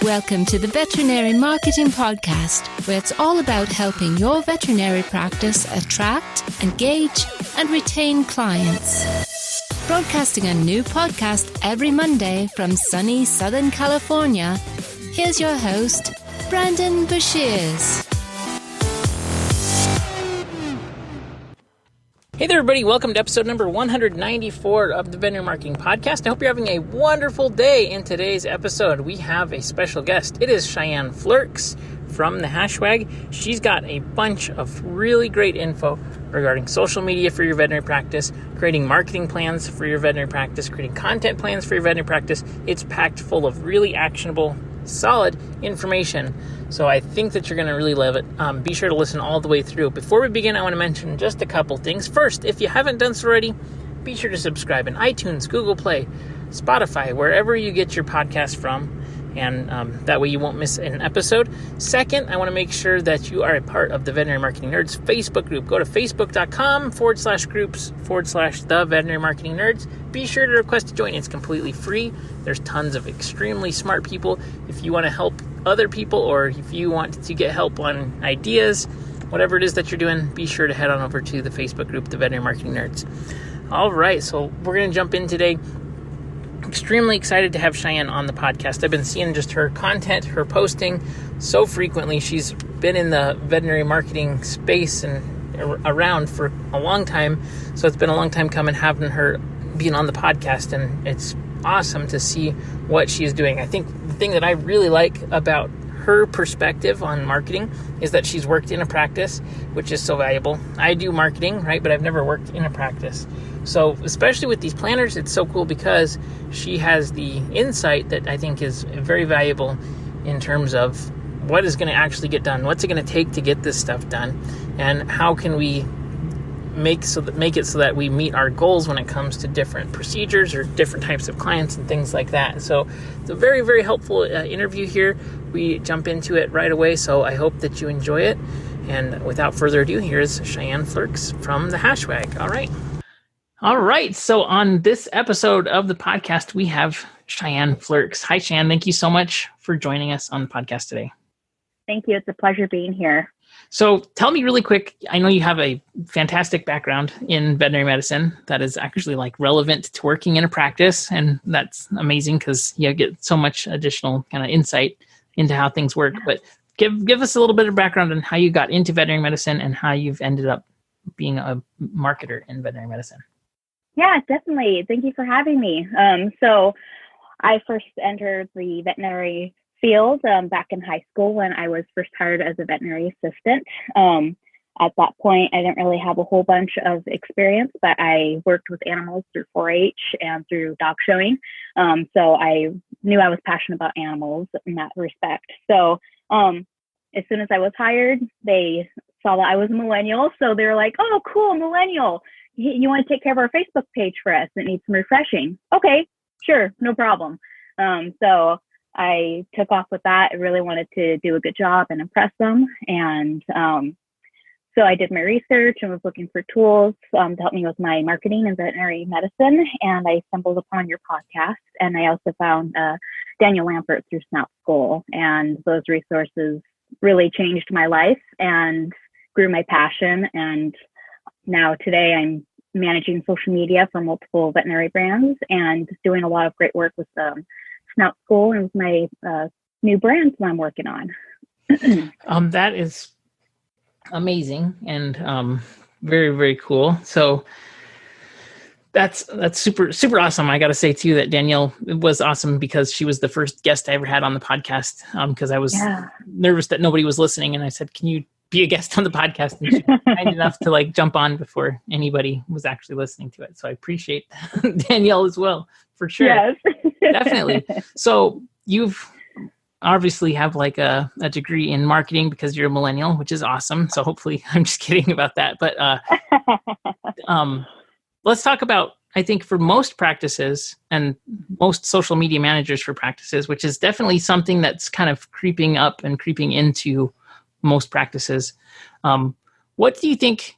Welcome to the Veterinary Marketing Podcast, where it's all about helping your veterinary practice attract, engage, and retain clients. Broadcasting a new podcast every Monday from sunny Southern California, here's your host, Brandon Bashirs. Hey there, everybody. Welcome to episode number 194 of the Veterinary Marketing Podcast. I hope you're having a wonderful day. In today's episode, we have a special guest. It is Cheyanne Flerx from the Hashwag. She's got a bunch of really great info regarding social media for your veterinary practice, creating marketing plans for your veterinary practice, creating content plans for your veterinary practice. It's packed full of really actionable, solid information. So I think that you're going to really love it. Be sure to listen all the way through. Before we begin, I want to mention just a couple things. First, if you haven't done so already, be sure to subscribe in iTunes, Google Play, Spotify, wherever you get your podcast from. And that way you won't miss an episode. Second, I want to make sure that you are a part of the Veterinary Marketing Nerds Facebook group. Go to facebook.com/groups/the Veterinary Marketing Nerds. Be sure to request to join. It's completely free. There's tons of extremely smart people. If you want to help other people, or if you want to get help on ideas, whatever it is that you're doing, be sure to head on over to the Facebook group, the Veterinary Marketing Nerds. All right, so we're going to jump in today. Extremely excited to have Cheyanne on the podcast. I've been seeing just her content, her posting so frequently. She's been in the veterinary marketing space and around for a long time. So it's been a long time coming having her being on the podcast, and it's awesome to see what she's doing. I think the thing that I really like about her perspective on marketing is that she's worked in a practice, which is so valuable. I do marketing, right? But I've never worked in a practice. So especially with these planners, it's so cool because she has the insight that I think is very valuable in terms of what is going to actually get done. What's it going to take to get this stuff done? And how can we make it so that we meet our goals when it comes to different procedures or different types of clients and things like that. So it's a very, very helpful interview here. We jump into it right away, so I hope that you enjoy it. And without further ado, here's Cheyanne Flerx from the Hashwag. All right. So on this episode of the podcast, we have Cheyanne Flerx. Hi, Cheyanne. Thank you so much for joining us on the podcast today. Thank you. It's a pleasure being here. So tell me really quick, I know you have a fantastic background in veterinary medicine that is actually like relevant to working in a practice. And that's amazing because you get so much additional kind of insight into how things work. But give us a little bit of background on how you got into veterinary medicine and how you've ended up being a marketer in veterinary medicine. Yeah, definitely. Thank you for having me. So I first entered the veterinary field back in high school when I was first hired as a veterinary assistant. At that point, I didn't really have a whole bunch of experience, but I worked with animals through 4-H and through dog showing. So I knew I was passionate about animals in that respect. So as soon as I was hired, they saw that I was a millennial. So they were like, oh, cool, millennial. You want to take care of our Facebook page for us? It needs some refreshing. Okay, sure, no problem. So I took off with that. I really wanted to do a good job and impress them. And so I did my research and was looking for tools to help me with my marketing and veterinary medicine. And I stumbled upon your podcast. And I also found Daniel Lampert through Snout School. And those resources really changed my life and grew my passion. And now today I'm managing social media for multiple veterinary brands and doing a lot of great work with Snout School and with my new brands that I'm working on. That is amazing and very, very cool. So that's super, super awesome. I got to say too that Danielle was awesome because she was the first guest I ever had on the podcast because I was nervous that nobody was listening. And I said, can you be a guest on the podcast? And she was kind enough to like jump on before anybody was actually listening to it. So I appreciate Danielle as well, for sure. Yes. Definitely. So you've obviously have like a degree in marketing because you're a millennial, which is awesome. So hopefully I'm just kidding about that. But let's talk about, I think for most practices and most social media managers for practices, which is definitely something that's kind of creeping up and creeping into most practices. What do you think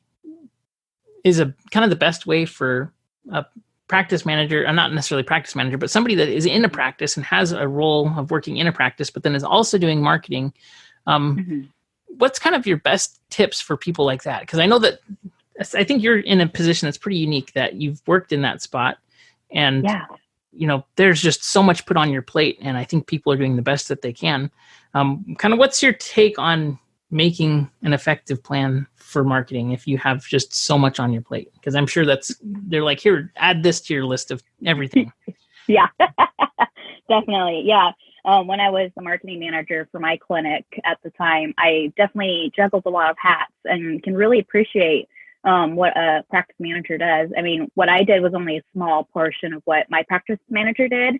is a kind of the best way for a practice manager, not necessarily practice manager, but somebody that is in a practice and has a role of working in a practice, but then is also doing marketing. What's kind of your best tips for people like that? Because I think you're in a position that's pretty unique, that you've worked in that spot, and there's just so much put on your plate, and I think people are doing the best that they can. Kind of what's your take on making an effective plan for marketing if you have just so much on your plate? Because I'm sure they're like, here, add this to your list of everything. Yeah, definitely. Yeah. When I was the marketing manager for my clinic at the time, I definitely juggled a lot of hats and can really appreciate what a practice manager does. I mean, what I did was only a small portion of what my practice manager did.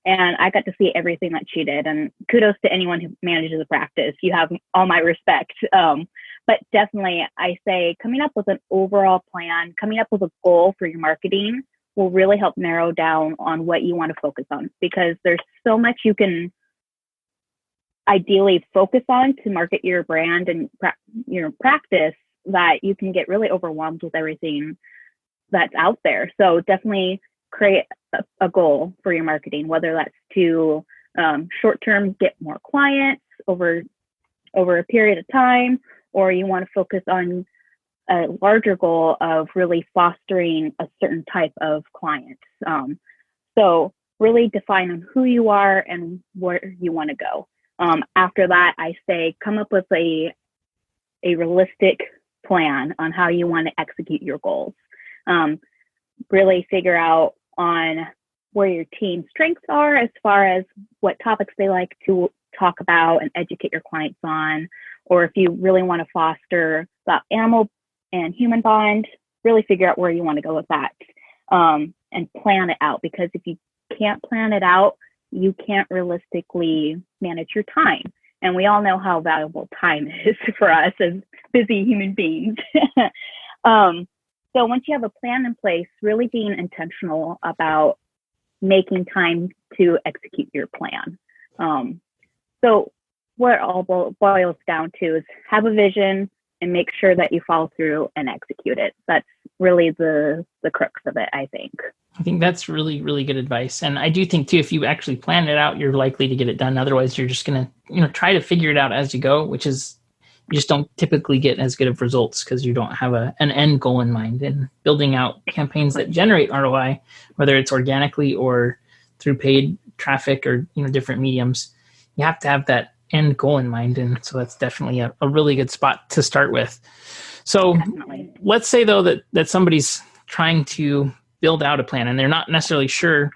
And I got to see everything that she did. And kudos to anyone who manages a practice. You have all my respect. But definitely, I say coming up with an overall plan, coming up with a goal for your marketing will really help narrow down on what you want to focus on, because there's so much you can ideally focus on to market your brand and your practice that you can get really overwhelmed with everything that's out there. So definitely create a goal for your marketing, whether that's to short-term get more clients over a period of time, or you want to focus on a larger goal of really fostering a certain type of client. So really define on who you are and where you want to go. After that, I say come up with a realistic plan on how you want to execute your goals. Really figure out on where your team's strengths are as far as what topics they like to talk about and educate your clients on, or if you really want to foster that animal and human bond, really figure out where you want to go with that, and plan it out. Because if you can't plan it out, you can't realistically manage your time. And we all know how valuable time is for us as busy human beings. So once you have a plan in place, really being intentional about making time to execute your plan. So what it all boils down to is have a vision and make sure that you follow through and execute it. That's really the crux of it, I think. I think that's really, really good advice. And I do think too, if you actually plan it out, you're likely to get it done. Otherwise, you're just going to, try to figure it out as you go, which is, you just don't typically get as good of results because you don't have an end goal in mind. And building out campaigns that generate ROI, whether it's organically or through paid traffic or, different mediums, you have to have that end goal in mind. And so that's definitely a really good spot to start with. So definitely. Let's say though that somebody's trying to build out a plan and they're not necessarily sure,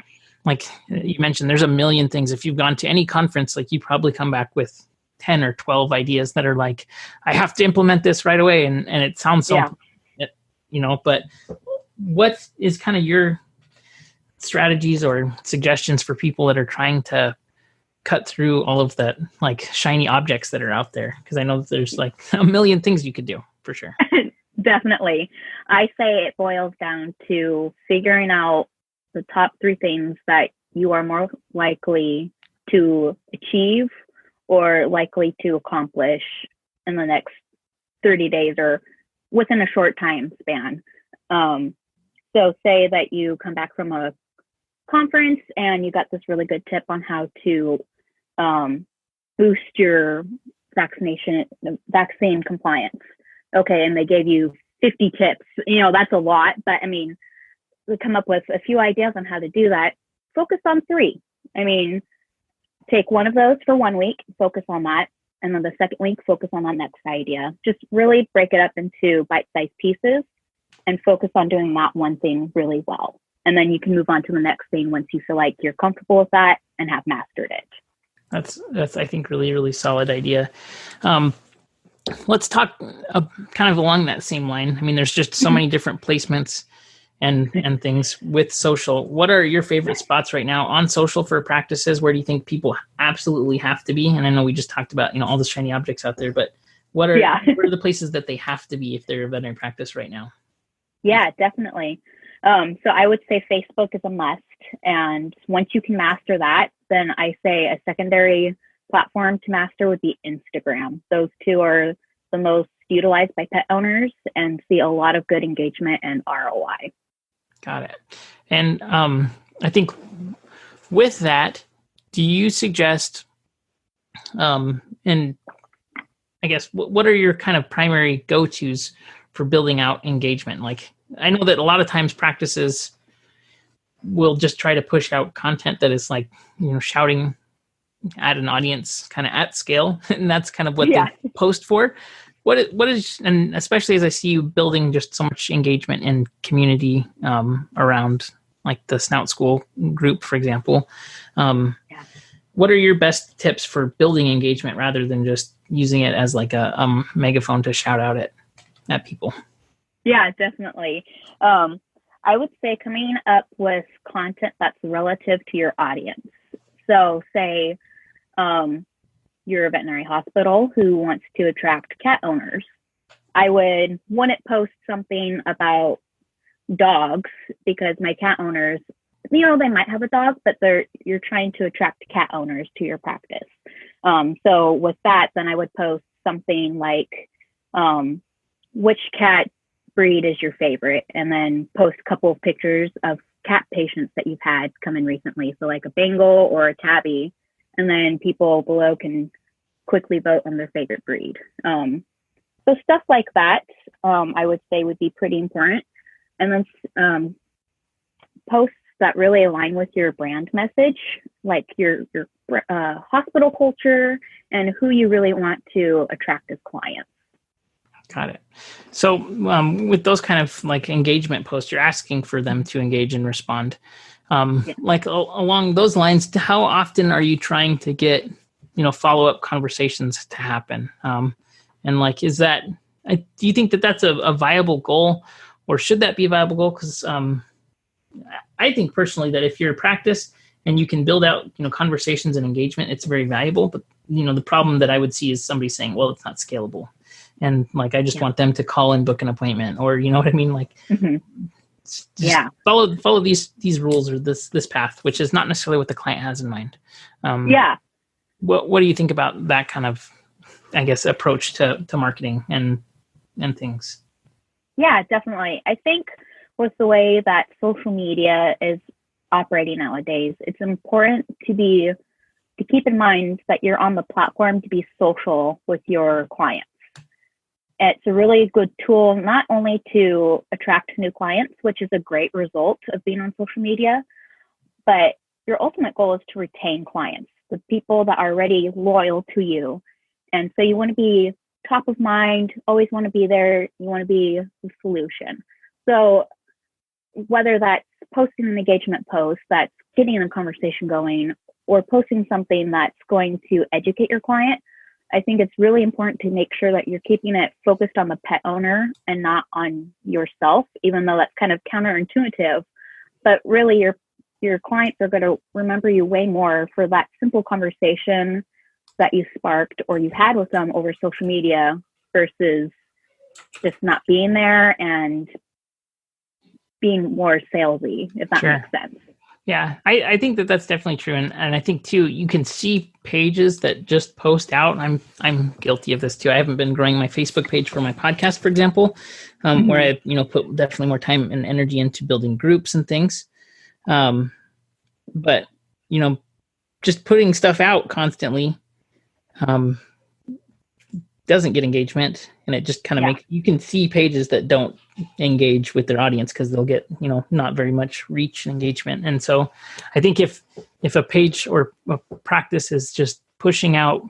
like you mentioned, there's a million things. If you've gone to any conference, like you probably come back with 10 or 12 ideas that are like, I have to implement this right away. And it sounds so, but what is kind of your strategies or suggestions for people that are trying to cut through all of that, like shiny objects that are out there? Because I know that there's like a million things you could do for sure. Definitely. I say it boils down to figuring out the top 3 things that you are more likely to achieve or likely to accomplish in the next 30 days or within a short time span. So say that you come back from a conference and you got this really good tip on how to boost your vaccine compliance. Okay, and they gave you 50 tips. That's a lot, but I mean, we come up with a few ideas on how to do that. Focus on 3. I mean, take one of those for 1 week, focus on that. And then the second week, focus on that next idea. Just really break it up into bite-sized pieces and focus on doing that one thing really well. And then you can move on to the next thing once you feel like you're comfortable with that and have mastered it. That's I think, really, really solid idea. Let's talk kind of along that same line. I mean, there's just so many different placements and things with social. What are your favorite spots right now on social for practices? Where do you think people absolutely have to be? And I know we just talked about, all the shiny objects out there, but what are the places that they have to be if they're a veterinary practice right now? Yeah, definitely. So I would say Facebook is a must. And once you can master that, then I say a secondary platform to master would be Instagram. Those 2 are the most utilized by pet owners and see a lot of good engagement and ROI. Got it. And I think with that, do you suggest, and I guess, what are your kind of primary go-tos for building out engagement? Like, I know that a lot of times practices will just try to push out content that is like, shouting at an audience kind of at scale. And that's kind of what they post for. What is, and especially as I see you building just so much engagement and community around like the Snout School group, for example, what are your best tips for building engagement rather than just using it as like a megaphone to shout out at people? Yeah, definitely. I would say coming up with content that's relative to your audience. So say you're a veterinary hospital who wants to attract cat owners. I wouldn't post something about dogs because my cat owners, they might have a dog, but you're trying to attract cat owners to your practice. So with that, then I would post something like, which cat breed is your favorite? And then post a couple of pictures of cat patients that you've had come in recently. So like a Bengal or a Tabby. And then people below can quickly vote on their favorite breed. So stuff like that, I would say would be pretty important. And then posts that really align with your brand message, like your hospital culture and who you really want to attract as clients. Got it. So with those kind of like engagement posts, you're asking for them to engage and respond. Like along those lines, how often are you trying to get, follow-up conversations to happen? And like, do you think that that's a viable goal, or should that be a viable goal? Because I think personally that if you're a practice and you can build out, conversations and engagement, it's very valuable. But, the problem that I would see is somebody saying, well, it's not scalable. And like, I just want them to call and book an appointment, or, you know what I mean? Like, follow these rules or this path, which is not necessarily what the client has in mind. What do you think about that kind of, I guess, approach to marketing and things? Yeah, definitely. I think with the way that social media is operating nowadays, it's important to keep in mind that you're on the platform to be social with your clients. It's a really good tool, not only to attract new clients, which is a great result of being on social media, but your ultimate goal is to retain clients, the people that are already loyal to you. And so you want to be top of mind, always want to be there. You want to be the solution. So whether that's posting an engagement post that's getting a conversation going, or posting something that's going to educate your client, I think it's really important to make sure that you're keeping it focused on the pet owner and not on yourself, even though that's kind of counterintuitive. But really, your clients are going to remember you way more for that simple conversation that you sparked or you had with them over social media versus just not being there and being more salesy, if that makes sense. Yeah, I think that that's definitely true. And I think too, you can see pages that just post out. I'm guilty of this too. I haven't been growing my Facebook page for my podcast, for example, where I, put definitely more time and energy into building groups and things. But, just putting stuff out constantly, doesn't get engagement, and it just kind of makes, you can see pages that don't engage with their audience because they'll get, not very much reach and engagement. And so I think if a page or a practice is just pushing out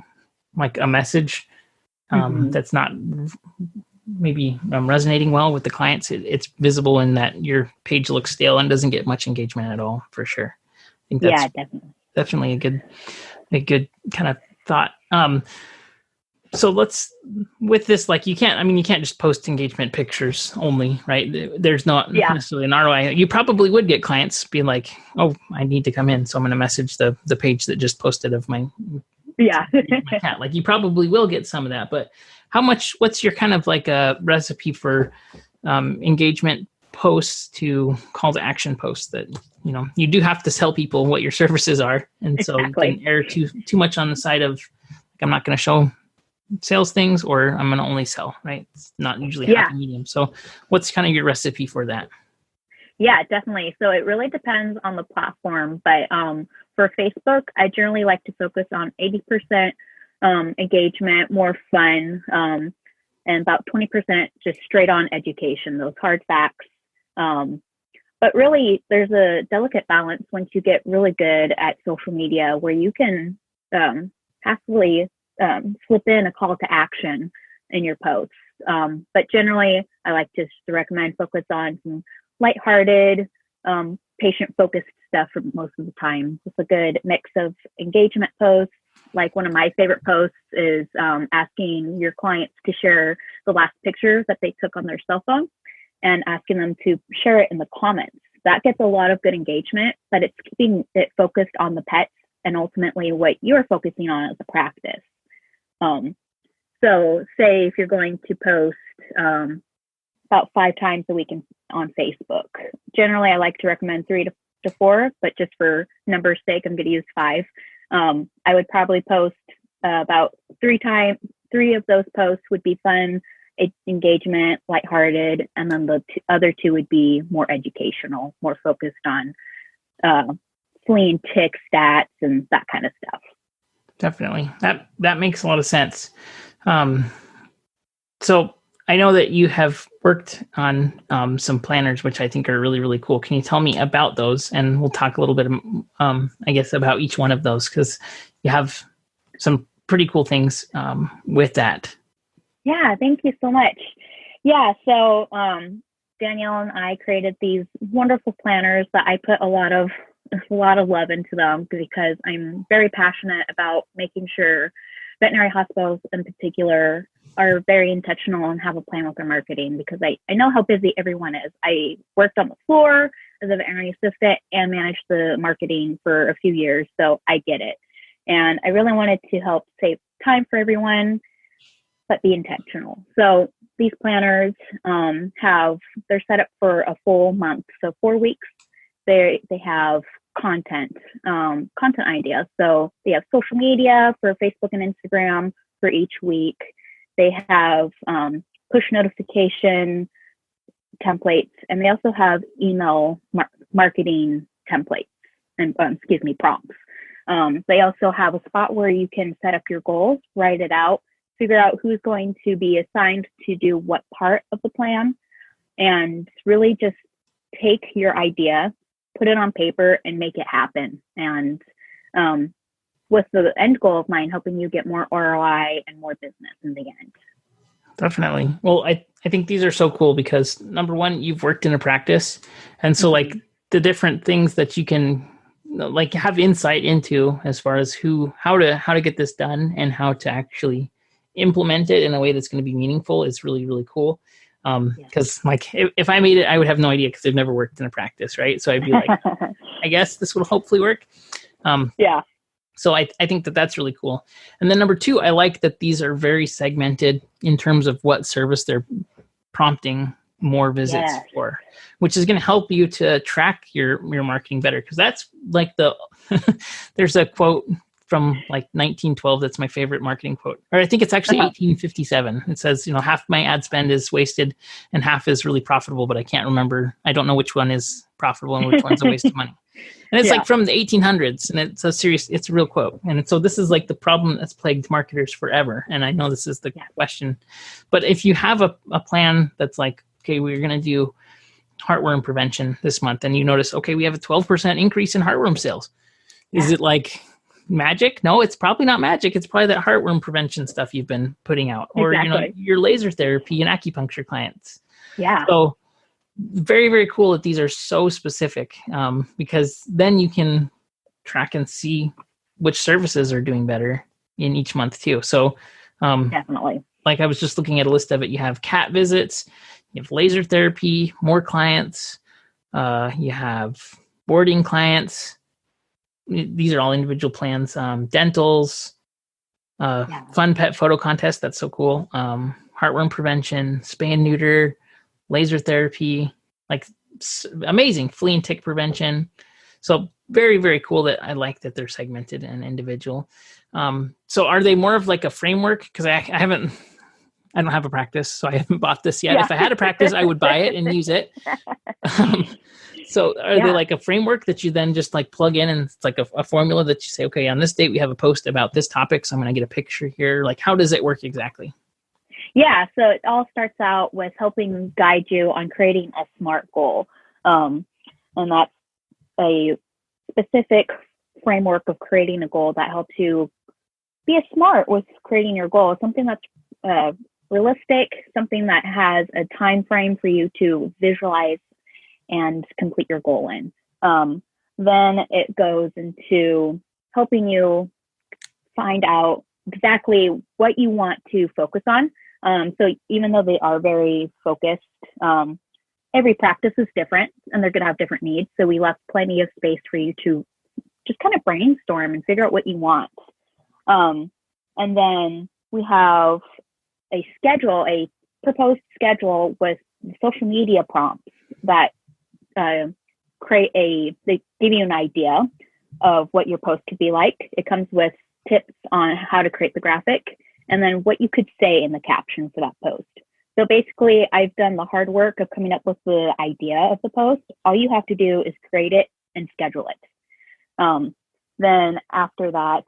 like a message that's not maybe resonating well with the clients, it's visible in that your page looks stale and doesn't get much engagement at all, for sure. I think that's definitely a good kind of thought. So with this, like, you can't just post engagement pictures only, right? There's not necessarily an ROI. You probably would get clients being like, oh, I need to come in, so I'm going to message the page that just posted of my cat. Like, you probably will get some of that, but what's your kind of like a recipe for engagement posts to call to action posts that, you do have to tell people what your services are. And so you can err too much on the side of, like, I'm not going to show sales things, or I'm going to only sell, right? It's not usually happy medium. So what's kind of your recipe for that? Yeah, definitely. So it really depends on the platform, but for Facebook, I generally like to focus on 80% engagement, more fun, and about 20% just straight on education, those hard facts. But really, there's a delicate balance once you get really good at social media where you can happily slip in a call to action in your posts. But generally, I like to recommend focus on some lighthearted, patient-focused stuff for most of the time. Just a good mix of engagement posts. Like one of my favorite posts is asking your clients to share the last pictures that they took on their cell phone and asking them to share it in the comments. That gets a lot of good engagement, but it's keeping it focused on the pets and ultimately what you're focusing on as a practice. So say if you're going to post about 5 times a week on Facebook, generally I like to recommend 3 to 4, but just for numbers sake, I'm going to use 5. I would probably post about 3 times. 3 of those posts would be fun, engagement, lighthearted, and then the other 2 would be more educational, more focused on flea and tick stats and that kind of stuff. Definitely. That makes a lot of sense. So I know that you have worked on some planners, which I think are really, really cool. Can you tell me about those? And we'll talk a little bit, I guess, about each one of those, because you have some pretty cool things with that. Yeah, thank you so much. Yeah, so Danielle and I created these wonderful planners that I put a lot of love into them because I'm very passionate about making sure veterinary hospitals in particular are very intentional and have a plan with their marketing, because I know how busy everyone is. I worked on the floor as a veterinary assistant and managed the marketing for a few years, so I get it. And I really wanted to help save time for everyone, but be intentional. So these planners they're set up for a full month, so 4 weeks. They have content ideas. So they have social media for Facebook and Instagram for each week. They have push notification templates, and they also have email marketing templates and prompts. They also have a spot where you can set up your goals, write it out, figure out who's going to be assigned to do what part of the plan, and really just take your idea, put it on paper, and make it happen. And with the end goal of mine, helping you get more ROI and more business in the end. Definitely. Well, I think these are so cool because, number one, you've worked in a practice. And so like the different things that you can like have insight into as far as how to get this done and how to actually implement it in a way that's going to be meaningful is really, really cool. Because like if I made it, I would have no idea because I've never worked in a practice, right? So I'd be like, I guess this will hopefully work. Yeah. So I think that's really cool. And then number 2, I like that these are very segmented in terms of what service they're prompting more visits for, which is going to help you to track your marketing better. Because that's like there's a quote from like 1912 that's my favorite marketing quote, or I think it's actually 1857. It says, half my ad spend is wasted and half is really profitable, but I can't remember. I don't know which one is profitable and which one's a waste of money. And it's like from the 1800s, and it's a real quote. And so this is like the problem that's plagued marketers forever. And I know this is the question, but if you have a plan that's like, okay, we're going to do heartworm prevention this month, and you notice, okay, we have a 12% increase in heartworm sales. Is it like magic? No, it's probably not magic. It's probably that heartworm prevention stuff you've been putting out, or your laser therapy and acupuncture clients. Yeah. So very, very cool that these are so specific, because then you can track and see which services are doing better in each month too. So definitely. Like I was just looking at a list of it. You have cat visits, you have laser therapy, more clients, you have boarding clients. These are all individual plans. Dentals, fun pet photo contest. That's so cool. Heartworm prevention, spay and neuter, laser therapy, like amazing flea and tick prevention. So very, very cool that I like that they're segmented and individual. So are they more of like a framework? Because I haven't I don't have a practice, so I haven't bought this yet. If I had a practice, I would buy it and use it. Um, so are they like a framework that you then just like plug in, and it's like a formula that you say, okay, on this date we have a post about this topic, so I'm going to get a picture here. Like, how does it work exactly? Yeah, so it all starts out with helping guide you on creating a SMART goal. And that's a specific framework of creating a goal that helps you be smart with creating your goal. Something that's realistic, something that has a time frame for you to visualize and complete your goal in. Then it goes into helping you find out exactly what you want to focus on. So even though they are very focused, every practice is different and they're going to have different needs. So we left plenty of space for you to just kind of brainstorm and figure out what you want. And then we have a proposed schedule with social media prompts that they give you an idea of what your post could be like. It comes with tips on how to create the graphic and then what you could say in the caption for that post. So basically, I've done the hard work of coming up with the idea of the post. All you have to do is create it and schedule it. Then after that,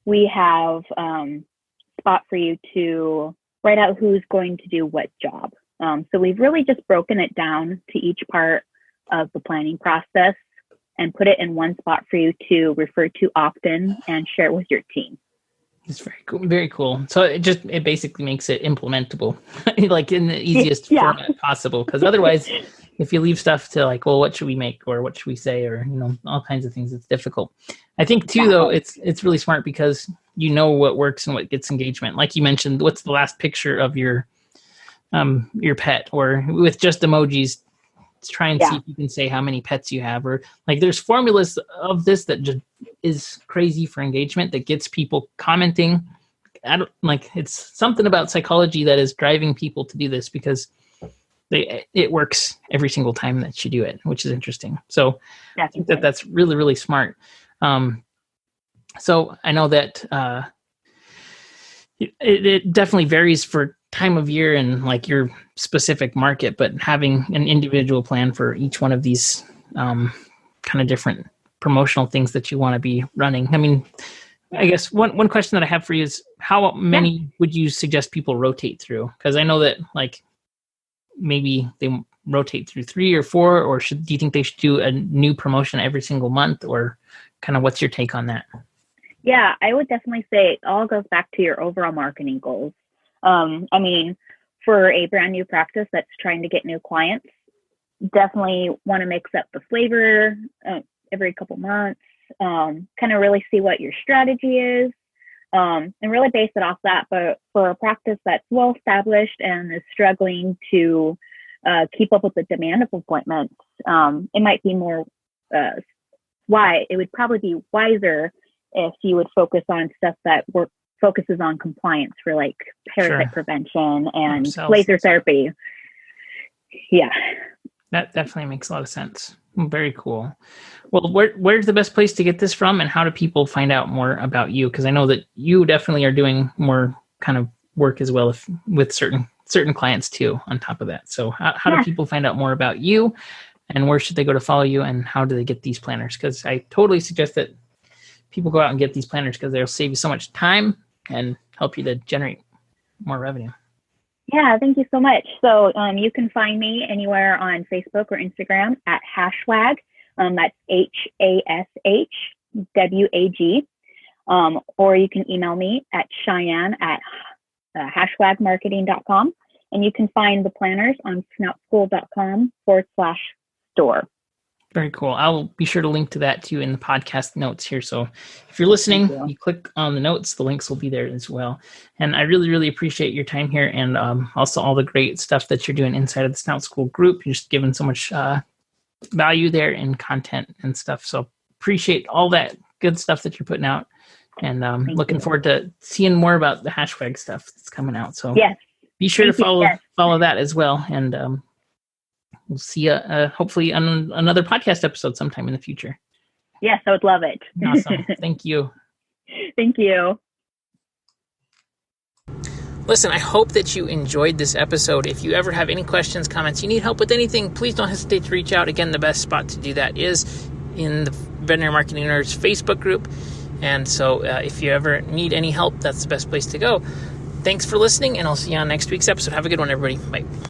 we have spot for you to write out who's going to do what job. So we've really just broken it down to each part of the planning process and put it in one spot for you to refer to often and share it with your team. It's very cool. Very cool. So it basically makes it implementable, like in the easiest format possible. Because otherwise, if you leave stuff to like, well, what should we make or what should we say or all kinds of things, it's difficult. I think too, though, it's really smart because you know what works and what gets engagement. Like you mentioned, what's the last picture of your pet, or with just emojis, try and see if you can say how many pets you have, or like there's formulas of this that just is crazy for engagement that gets people commenting. It's something about psychology that is driving people to do this because it works every single time that you do it, which is interesting. So I think that's really, really smart. So I know that it definitely varies for time of year and like your specific market, but having an individual plan for each one of these kind of different promotional things that you want to be running. I mean, I guess one question that I have for you is how many would you suggest people rotate through? Because I know that like maybe they rotate through 3 or 4, or do you think they should do a new promotion every single month, or kind of what's your take on that? Yeah, I would definitely say it all goes back to your overall marketing goals. I mean, for a brand new practice that's trying to get new clients, definitely want to mix up the flavor every couple months, kind of really see what your strategy is, and really base it off that. But for a practice that's well established and is struggling to keep up with the demand of appointments, it might be more it would probably be wiser if you would focus on stuff that focuses on compliance for like parasite prevention and laser therapy. Yeah. That definitely makes a lot of sense. Very cool. Well, where's the best place to get this from, and how do people find out more about you? Because I know that you definitely are doing more kind of work as well with certain clients too on top of that. So how do people find out more about you, and where should they go to follow you, and how do they get these planners? Because I totally suggest that people go out and get these planners because they'll save you so much time and help you to generate more revenue. Yeah, thank you so much. So you can find me anywhere on Facebook or Instagram at #. That's HASHWAG. Or you can email me at Cheyanne at #marketing.com. And you can find the planners on snoutschool.com/store. Very cool. I'll be sure to link to that too in the podcast notes here. So if you're listening, you click on the notes, the links will be there as well. And I really, really appreciate your time here, and also all the great stuff that you're doing inside of the Snout School group. You're just giving so much value there in content and stuff. So appreciate all that good stuff that you're putting out, and looking forward to seeing more about the #WAG stuff that's coming out. So be sure to follow that as well. And we'll see you hopefully on another podcast episode sometime in the future. Yes, I would love it. Awesome. Thank you. Thank you. Listen, I hope that you enjoyed this episode. If you ever have any questions, comments, you need help with anything, please don't hesitate to reach out. Again, the best spot to do that is in the Veterinary Marketing Nerds Facebook group. And so if you ever need any help, that's the best place to go. Thanks for listening, and I'll see you on next week's episode. Have a good one, everybody. Bye.